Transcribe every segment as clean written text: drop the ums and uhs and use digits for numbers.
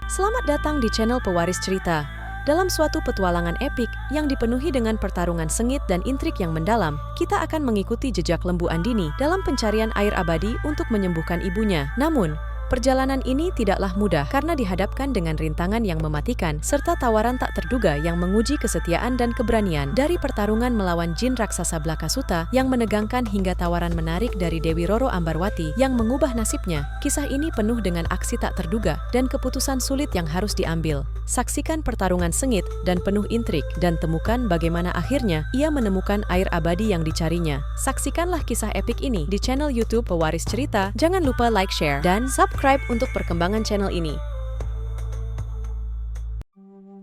Selamat datang di channel Pewaris Cerita. Dalam suatu petualangan epik yang dipenuhi dengan pertarungan sengit dan intrik yang mendalam, kita akan mengikuti jejak Lembu Andini dalam pencarian air abadi untuk menyembuhkan ibunya. Namun, perjalanan ini tidaklah mudah karena dihadapkan dengan rintangan yang mematikan serta tawaran tak terduga yang menguji kesetiaan dan keberanian. Dari pertarungan melawan jin raksasa Blakasuta yang menegangkan hingga tawaran menarik dari Dewi Roro Ambarwati yang mengubah nasibnya, kisah ini penuh dengan aksi tak terduga dan keputusan sulit yang harus diambil. Saksikan pertarungan sengit dan penuh intrik dan temukan bagaimana akhirnya ia menemukan air abadi yang dicarinya. Saksikanlah kisah epik ini di channel YouTube Pewaris Cerita. Jangan lupa like, share, dan subscribe untuk perkembangan channel ini.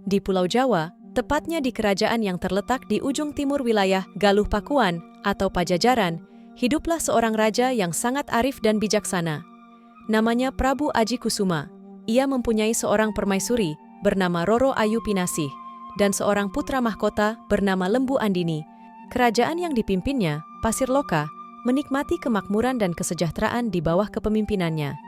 Di Pulau Jawa, tepatnya di kerajaan yang terletak di ujung timur wilayah Galuh Pakuan atau Pajajaran, hiduplah seorang raja yang sangat arif dan bijaksana. Namanya Prabu Aji Kusuma. Ia mempunyai seorang permaisuri bernama Roro Ayu Pinasih dan seorang putra mahkota bernama Lembu Andini. Kerajaan yang dipimpinnya, Pasir Loka, menikmati kemakmuran dan kesejahteraan di bawah kepemimpinannya.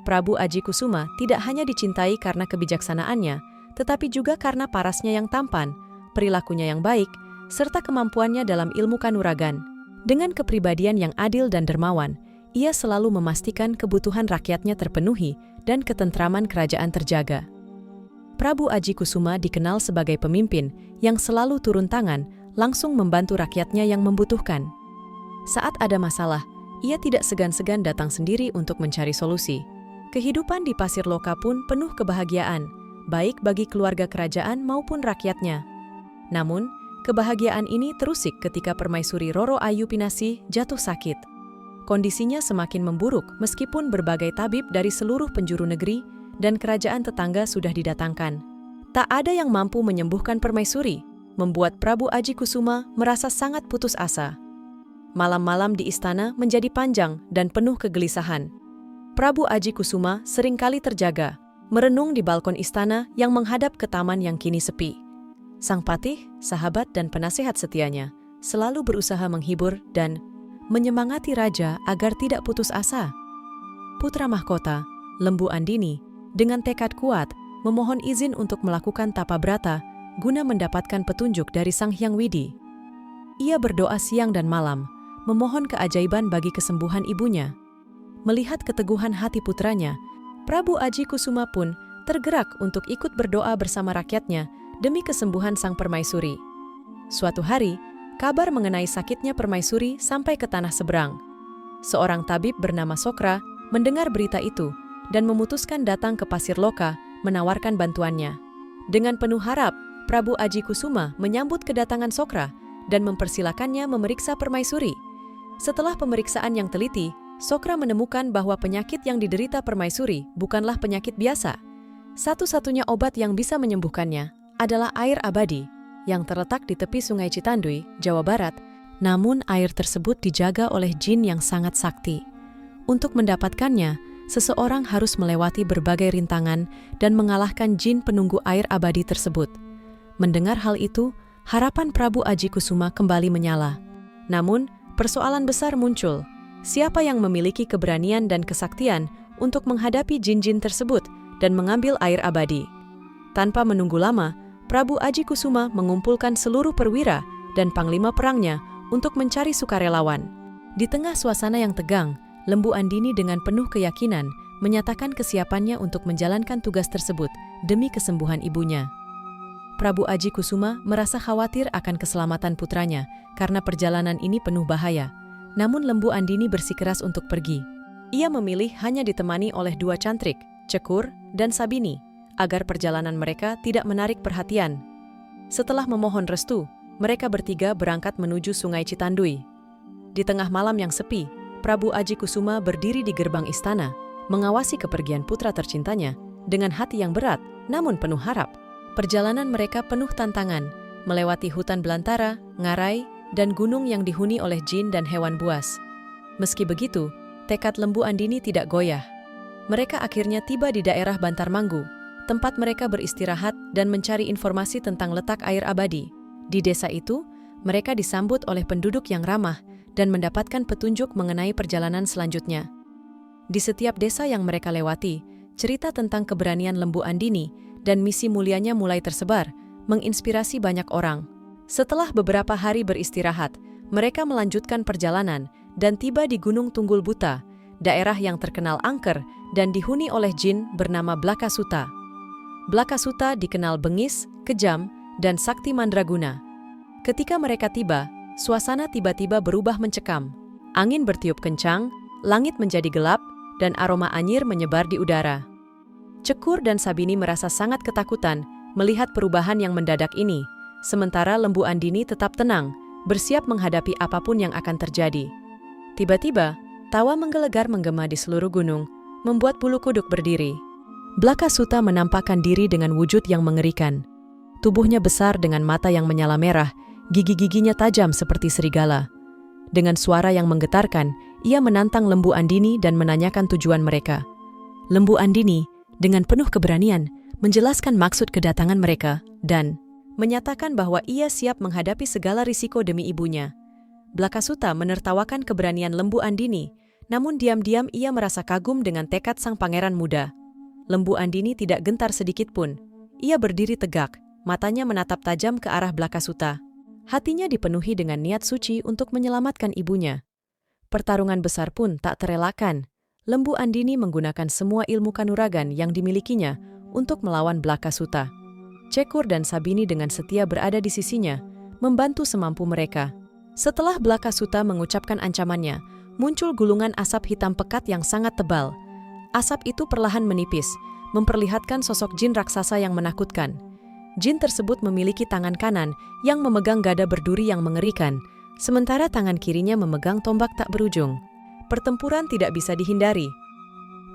Prabu Aji Kusuma tidak hanya dicintai karena kebijaksanaannya, tetapi juga karena parasnya yang tampan, perilakunya yang baik, serta kemampuannya dalam ilmu kanuragan. Dengan kepribadian yang adil dan dermawan, ia selalu memastikan kebutuhan rakyatnya terpenuhi dan ketentraman kerajaan terjaga. Prabu Aji Kusuma dikenal sebagai pemimpin yang selalu turun tangan, langsung membantu rakyatnya yang membutuhkan. Saat ada masalah, ia tidak segan-segan datang sendiri untuk mencari solusi. Kehidupan di Pasir Loka pun penuh kebahagiaan, baik bagi keluarga kerajaan maupun rakyatnya. Namun, kebahagiaan ini terusik ketika permaisuri Roro Ayu Pinasih jatuh sakit. Kondisinya semakin memburuk meskipun berbagai tabib dari seluruh penjuru negeri dan kerajaan tetangga sudah didatangkan. Tak ada yang mampu menyembuhkan permaisuri, membuat Prabu Aji Kusuma merasa sangat putus asa. Malam-malam di istana menjadi panjang dan penuh kegelisahan. Prabu Aji Kusuma seringkali terjaga, merenung di balkon istana yang menghadap ke taman yang kini sepi. Sang patih, sahabat dan penasehat setianya, selalu berusaha menghibur dan menyemangati raja agar tidak putus asa. Putra mahkota, Lembu Andini, dengan tekad kuat, memohon izin untuk melakukan tapa brata guna mendapatkan petunjuk dari Sang Hyang Widi. Ia berdoa siang dan malam, memohon keajaiban bagi kesembuhan ibunya. Melihat keteguhan hati putranya, Prabu Aji Kusuma pun tergerak untuk ikut berdoa bersama rakyatnya demi kesembuhan sang permaisuri. Suatu hari, kabar mengenai sakitnya permaisuri sampai ke tanah seberang. Seorang tabib bernama Sokra mendengar berita itu dan memutuskan datang ke Pasir Loka menawarkan bantuannya. Dengan penuh harap, Prabu Aji Kusuma menyambut kedatangan Sokra dan mempersilakannya memeriksa permaisuri. Setelah pemeriksaan yang teliti, Sokra menemukan bahwa penyakit yang diderita permaisuri bukanlah penyakit biasa. Satu-satunya obat yang bisa menyembuhkannya adalah air abadi yang terletak di tepi Sungai Citandui, Jawa Barat. Namun air tersebut dijaga oleh jin yang sangat sakti. Untuk mendapatkannya, seseorang harus melewati berbagai rintangan dan mengalahkan jin penunggu air abadi tersebut. Mendengar hal itu, harapan Prabu Aji Kusuma kembali menyala. Namun, persoalan besar muncul. Siapa yang memiliki keberanian dan kesaktian untuk menghadapi jin-jin tersebut dan mengambil air abadi? Tanpa menunggu lama, Prabu Aji Kusuma mengumpulkan seluruh perwira dan panglima perangnya untuk mencari sukarelawan. Di tengah suasana yang tegang, Lembu Andini dengan penuh keyakinan menyatakan kesiapannya untuk menjalankan tugas tersebut demi kesembuhan ibunya. Prabu Aji Kusuma merasa khawatir akan keselamatan putranya karena perjalanan ini penuh bahaya. Namun Lembu Andini bersikeras untuk pergi. Ia memilih hanya ditemani oleh dua cantrik, Cekur dan Sabini, agar perjalanan mereka tidak menarik perhatian. Setelah memohon restu, mereka bertiga berangkat menuju Sungai Citandui. Di tengah malam yang sepi, Prabu Aji Kusuma berdiri di gerbang istana, mengawasi kepergian putra tercintanya dengan hati yang berat, namun penuh harap. Perjalanan mereka penuh tantangan, melewati hutan belantara, ngarai, dan gunung yang dihuni oleh jin dan hewan buas. Meski begitu, tekad Lembu Andini tidak goyah. Mereka akhirnya tiba di daerah Bantarmanggu, tempat mereka beristirahat dan mencari informasi tentang letak air abadi. Di desa itu, mereka disambut oleh penduduk yang ramah dan mendapatkan petunjuk mengenai perjalanan selanjutnya. Di setiap desa yang mereka lewati, Cerita tentang keberanian Lembu Andini dan misi mulianya mulai tersebar, menginspirasi banyak orang. Setelah beberapa hari beristirahat, mereka melanjutkan perjalanan dan tiba di Gunung Tunggul Buta, daerah yang terkenal angker dan dihuni oleh jin bernama Blakasuta. Blakasuta dikenal bengis, kejam, dan sakti mandraguna. Ketika mereka tiba, suasana tiba-tiba berubah mencekam. Angin bertiup kencang, langit menjadi gelap, dan aroma anyir menyebar di udara. Cekur dan Sabini merasa sangat ketakutan melihat perubahan yang mendadak ini, sementara Lembu Andini tetap tenang, bersiap menghadapi apapun yang akan terjadi. Tiba-tiba, tawa menggelegar menggema di seluruh gunung, membuat bulu kuduk berdiri. Blakasuta menampakkan diri dengan wujud yang mengerikan. Tubuhnya besar dengan mata yang menyala merah, gigi-giginya tajam seperti serigala. Dengan suara yang menggetarkan, ia menantang Lembu Andini dan menanyakan tujuan mereka. Lembu Andini, dengan penuh keberanian, menjelaskan maksud kedatangan mereka dan menyatakan bahwa ia siap menghadapi segala risiko demi ibunya. Blakasuta menertawakan keberanian Lembu Andini, namun diam-diam ia merasa kagum dengan tekad sang pangeran muda. Lembu Andini tidak gentar sedikit pun. Ia berdiri tegak, matanya menatap tajam ke arah Blakasuta. Hatinya dipenuhi dengan niat suci untuk menyelamatkan ibunya. Pertarungan besar pun tak terelakkan. Lembu Andini menggunakan semua ilmu kanuragan yang dimilikinya untuk melawan Blakasuta. Cekur dan Sabini dengan setia berada di sisinya, membantu semampu mereka. Setelah Blakasuta mengucapkan ancamannya, muncul gulungan asap hitam pekat yang sangat tebal. Asap itu perlahan menipis, memperlihatkan sosok jin raksasa yang menakutkan. Jin tersebut memiliki tangan kanan yang memegang gada berduri yang mengerikan, sementara tangan kirinya memegang tombak tak berujung. Pertempuran tidak bisa dihindari.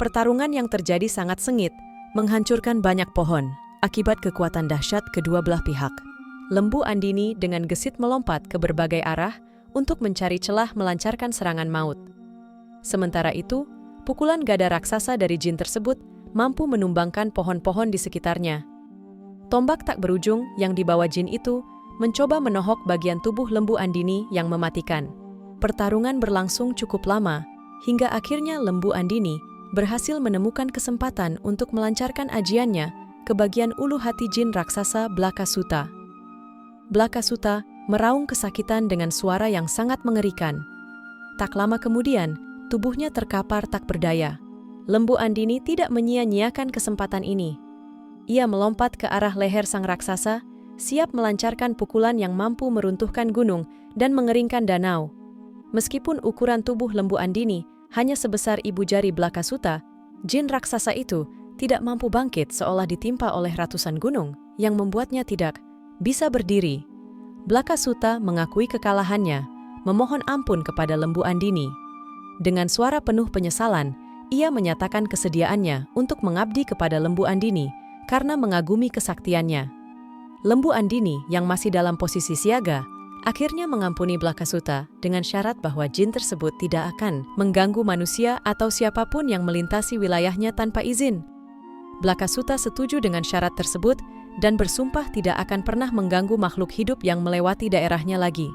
Pertarungan yang terjadi sangat sengit, menghancurkan banyak pohon, akibat kekuatan dahsyat kedua belah pihak. Lembu Andini dengan gesit melompat ke berbagai arah untuk mencari celah melancarkan serangan maut. Sementara itu, pukulan gada raksasa dari jin tersebut mampu menumbangkan pohon-pohon di sekitarnya. Tombak tak berujung yang dibawa jin itu mencoba menohok bagian tubuh Lembu Andini yang mematikan. Pertarungan berlangsung cukup lama, hingga akhirnya Lembu Andini berhasil menemukan kesempatan untuk melancarkan ajiannya ke bagian ulu hati jin raksasa Blakasuta. Blakasuta meraung kesakitan dengan suara yang sangat mengerikan. Tak lama kemudian, tubuhnya terkapar tak berdaya. Lembu Andini tidak menyia-nyiakan kesempatan ini. Ia melompat ke arah leher sang raksasa, siap melancarkan pukulan yang mampu meruntuhkan gunung dan mengeringkan danau. Meskipun ukuran tubuh Lembu Andini hanya sebesar ibu jari Blakasuta, jin raksasa itu tidak mampu bangkit seolah ditimpa oleh ratusan gunung yang membuatnya tidak bisa berdiri. Blakasuta mengakui kekalahannya, memohon ampun kepada Lembu Andini. Dengan suara penuh penyesalan, ia menyatakan kesediaannya untuk mengabdi kepada Lembu Andini karena mengagumi kesaktiannya. Lembu Andini yang masih dalam posisi siaga akhirnya mengampuni Blakasuta dengan syarat bahwa jin tersebut tidak akan mengganggu manusia atau siapapun yang melintasi wilayahnya tanpa izin. Blakasuta setuju dengan syarat tersebut dan bersumpah tidak akan pernah mengganggu makhluk hidup yang melewati daerahnya lagi.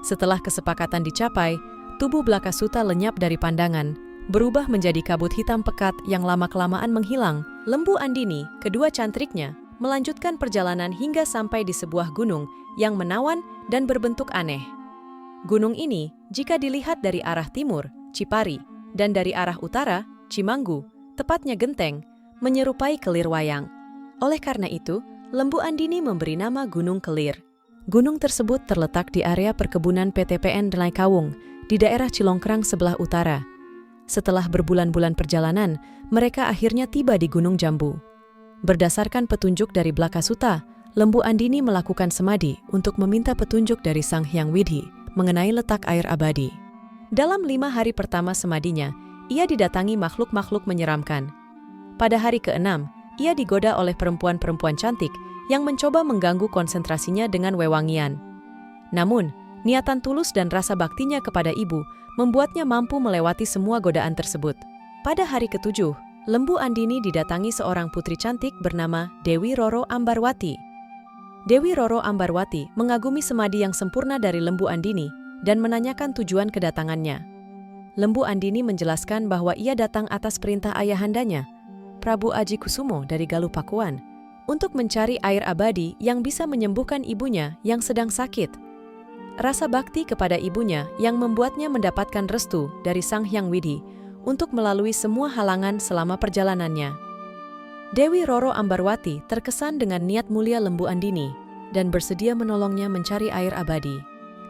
Setelah kesepakatan dicapai, tubuh Blakasuta lenyap dari pandangan, berubah menjadi kabut hitam pekat yang lama-kelamaan menghilang. Lembu Andini, kedua cantriknya, melanjutkan perjalanan hingga sampai di sebuah gunung yang menawan dan berbentuk aneh. Gunung ini, jika dilihat dari arah timur, Cipari, dan dari arah utara, Cimanggu, tepatnya Genteng, menyerupai kelir wayang. Oleh karena itu, Lembu Andini memberi nama Gunung Kelir. Gunung tersebut terletak di area perkebunan PTPN Denai Kawung, di daerah Cilongkrang sebelah utara. Setelah berbulan-bulan perjalanan, mereka akhirnya tiba di Gunung Jambu. Berdasarkan petunjuk dari Blakasuta, Lembu Andini melakukan semadi untuk meminta petunjuk dari Sang Hyang Widhi mengenai letak air abadi. Dalam 5 hari pertama semadinya, ia didatangi makhluk-makhluk menyeramkan. Pada hari ke-6, ia digoda oleh perempuan-perempuan cantik yang mencoba mengganggu konsentrasinya dengan wewangian. Namun, niatan tulus dan rasa baktinya kepada ibu membuatnya mampu melewati semua godaan tersebut. Pada hari ke-7, Lembu Andini didatangi seorang putri cantik bernama Dewi Roro Ambarwati. Dewi Roro Ambarwati mengagumi semadi yang sempurna dari Lembu Andini dan menanyakan tujuan kedatangannya. Lembu Andini menjelaskan bahwa ia datang atas perintah ayahandanya, Prabu Aji Kusumo dari Galuh Pakuan untuk mencari air abadi yang bisa menyembuhkan ibunya yang sedang sakit. Rasa bakti kepada ibunya yang membuatnya mendapatkan restu dari Sang Hyang Widi untuk melalui semua halangan selama perjalanannya. Dewi Roro Ambarwati terkesan dengan niat mulia Lembu Andini dan bersedia menolongnya mencari air abadi.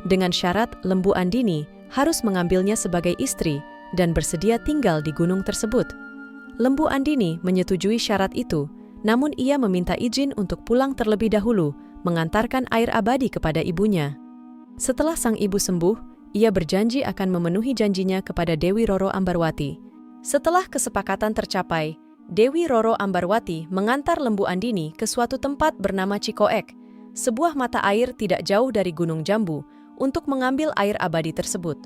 Dengan syarat Lembu Andini harus mengambilnya sebagai istri dan bersedia tinggal di gunung tersebut. Lembu Andini menyetujui syarat itu, namun ia meminta izin untuk pulang terlebih dahulu, mengantarkan air abadi kepada ibunya. Setelah sang ibu sembuh, ia berjanji akan memenuhi janjinya kepada Dewi Roro Ambarwati. Setelah kesepakatan tercapai, Dewi Roro Ambarwati mengantar Lembu Andini ke suatu tempat bernama Cikoek, sebuah mata air tidak jauh dari Gunung Jambu, untuk mengambil air abadi tersebut.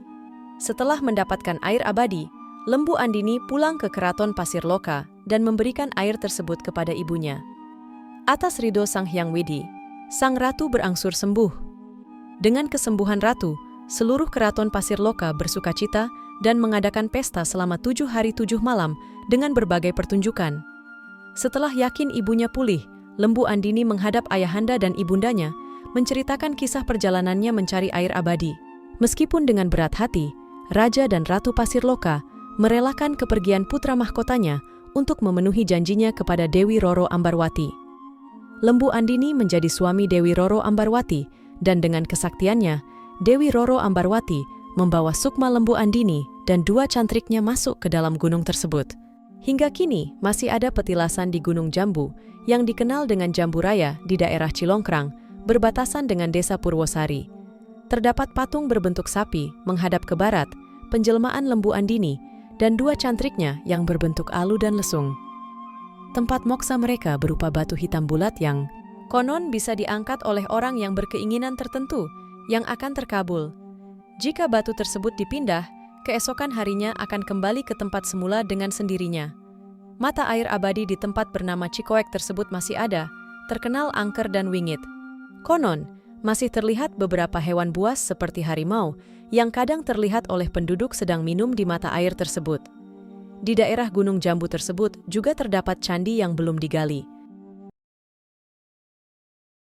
Setelah mendapatkan air abadi, Lembu Andini pulang ke Keraton Pasir Loka dan memberikan air tersebut kepada ibunya. Atas ridho Sang Hyang Widi, sang ratu berangsur sembuh. Dengan kesembuhan ratu, seluruh Keraton Pasir Loka bersukacita dan mengadakan pesta selama 7 hari 7 malam dengan berbagai pertunjukan. Setelah yakin ibunya pulih, Lembu Andini menghadap ayahanda dan ibundanya, menceritakan kisah perjalanannya mencari air abadi. Meskipun dengan berat hati, Raja dan Ratu Pasir Loka merelakan kepergian putra mahkotanya untuk memenuhi janjinya kepada Dewi Roro Ambarwati. Lembu Andini menjadi suami Dewi Roro Ambarwati, dan dengan kesaktiannya, Dewi Roro Ambarwati membawa Sukma Lembu Andini dan 2 cantriknya masuk ke dalam gunung tersebut. Hingga kini masih ada petilasan di Gunung Jambu yang dikenal dengan Jambu Raya di daerah Cilongkrang, berbatasan dengan desa Purwosari. Terdapat patung berbentuk sapi menghadap ke barat, penjelmaan Lembu Andini, dan 2 cantriknya yang berbentuk alu dan lesung. Tempat moksa mereka berupa batu hitam bulat yang konon bisa diangkat oleh orang yang berkeinginan tertentu yang akan terkabul. Jika batu tersebut dipindah, keesokan harinya akan kembali ke tempat semula dengan sendirinya. Mata air abadi di tempat bernama Cikoek tersebut masih ada, terkenal angker dan wingit. Konon, masih terlihat beberapa hewan buas seperti harimau yang kadang terlihat oleh penduduk sedang minum di mata air tersebut. Di daerah Gunung Jambu tersebut juga terdapat candi yang belum digali.